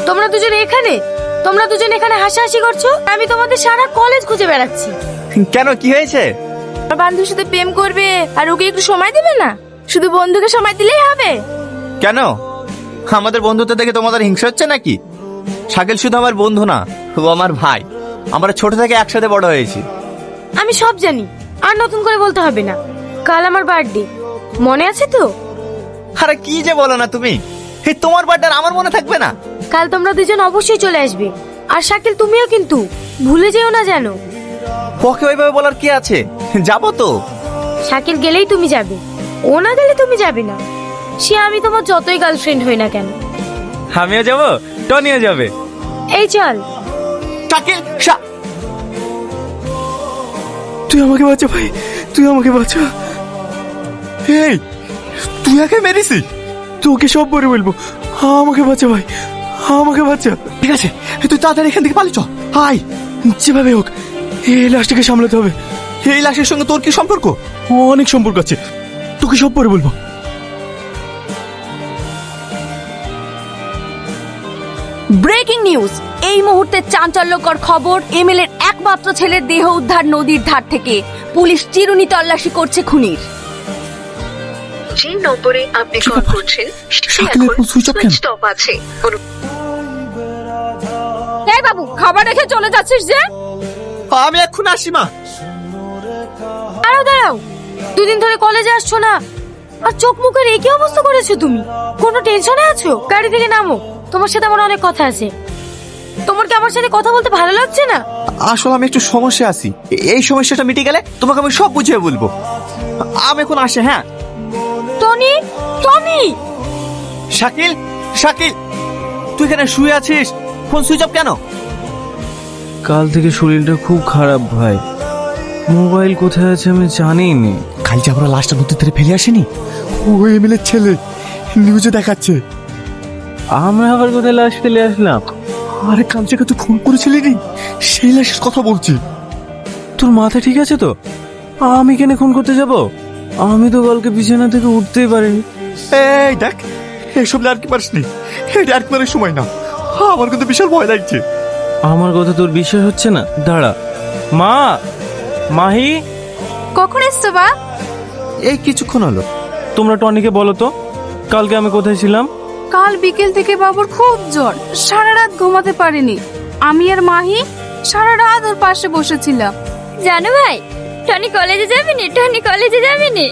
তোমরা দুজনে এখানে? তোমরা দুজন এখানে হাসাহাসি করছো, আমি তোমাদের সারা কলেজ খুঁজে বেড়াচ্ছি। কেন, কি হয়েছে? আমার বান্ধবীর সাথে প্রেম করবে আর ওকে একটু সময় দিবে না? শুধু বন্ধুকে সময় দিলেই হবে? কেন, আমাদের বন্ধুত্ব দেখে তোমাদের হিংসা হচ্ছে নাকি? শাকিল শুধু আমার বন্ধু না, ও আমার ভাই। আমরা ছোট থেকে একসাথে বড় হয়েছি। আমি সব জানি, আর নতুন করে বলতে হবে না। কাল আমার বার্থডে, মনে আছে তো? আরে কি যে বলো না তুমি, এই তোমার বার্থডে আমার মনে থাকবে না? কাল তোমরা দুজন অবশ্যই চলে আসবে। আর শাকিল তুমিও কিন্তু ভুলে যেও না যেন। ওকে ওইভাবে বলার কি আছে, যাবো তো। শাকিল গেলেই তুমি যাবে, ও না গেলে তুমি যাবে না। সে আমি তোমার যতই গার্লফ্রেন্ড হই না কেন। আমিও যাবো, টনিও যাবে। এই চল। শাকিল, তুই আমাকে বাঁচা ভাই, তুই আমাকে বাঁচা। এই তুই একে মেরেছিস? তোকে সব পরে বলবো। আমাকে বাঁচা ভাই, আমাকে বাঁচা। ঠিক আছে, তুই তাড়াতাড়ি এখান থেকে পালিয়ে চল। আয়, যেভাবে হোক এই লাশটাকে সামলাতে হবে। এই লাশের সঙ্গে তোর কি সম্পর্ক? অনেক সম্পর্ক আছে, তোকে সব পরে বলবো। ব্রেকিং নিউজ, এই মুহূর্তে চাঞ্চল্যকর খবর। এমএলএর একমাত্র ছেলের দেহ উদ্ধার নদীর ধার থেকে। পুলিশ চিরুনি তল্লাশি করছে খুনির। যে নম্বরে আপনি কল করছেন সেটি শাকিলের এখন ফোন সুইচ অফ কেন? সুইচ অফ আছে। এই বাবু, খাবার রেখে চলে যাচ্ছিস যে? আমি এখন আসি মা। দাঁড়াও দাঁড়াও, দুদিন ধরে কলেজে আসছো না, আর চোখ মুখের একই অবস্থা করেছো তুমি। কোনো টেনশনে আছো? গাড়ি থেকে নামো, তোমার সাথে আমার অনেক কথা আছে। তোমার কি আমার সাথে কথা বলতে ভালো লাগছে না? আসলে আমি একটু সমস্যা আছি, এই সমস্যাটা মিটে গেলে তোমাকে আমি সব বুঝিয়ে বলবো। আমি এখন আসি। হ্যাঁ টনি, টনি। শাকিল, শাকিল তুই এখানে শুয়ে আছিস, ফোন সুইচ অফ কেন? কাল থেকে শরীরটা খুব খারাপ ভাই। মোবাইল কোথায় আছে আমি জানি নি। কাল যে আমরা লাশটা নদীর তীরে ফেলে আসিনি, ও এমএলএর ছেলে নিউজে দেখাচ্ছে। আমরা আবার কোথায় লাশ ফেলে আসলাম? আরে কাল থেকে তুই ফোন করেছিলি নি, সেই লাশের কথা বলছি। তোর মাথা ঠিক আছে তো? আমি কেন খুন করতে যাব? আমি তো কালকে বিছানা থেকে উঠতেই পারিনি। এই দেখ, এইসব আর কি পারিস নি, এটা আর কি পারার সময় না। আমার কিন্তু বিশাল ভয় লাগছে। আমার কথা তোর বিশ্বাস হচ্ছে না? দাঁড়া। মা, মাহি, কখন এসছো বা? এই কিছুক্ষণ হলো। তোমরা টনিকে বলো তো কালকে আমি কোথায় ছিলাম। কাল বিকেল থেকে বাবুর খুব জ্বর, সারা রাত ঘুমাতে পারেনি। আমি আর মাহি সারা রাত ওর পাশে বসেছিলাম। জানো ভাই, টনি কলেজে যাবেনি, টনি কলেজে যাবেনি।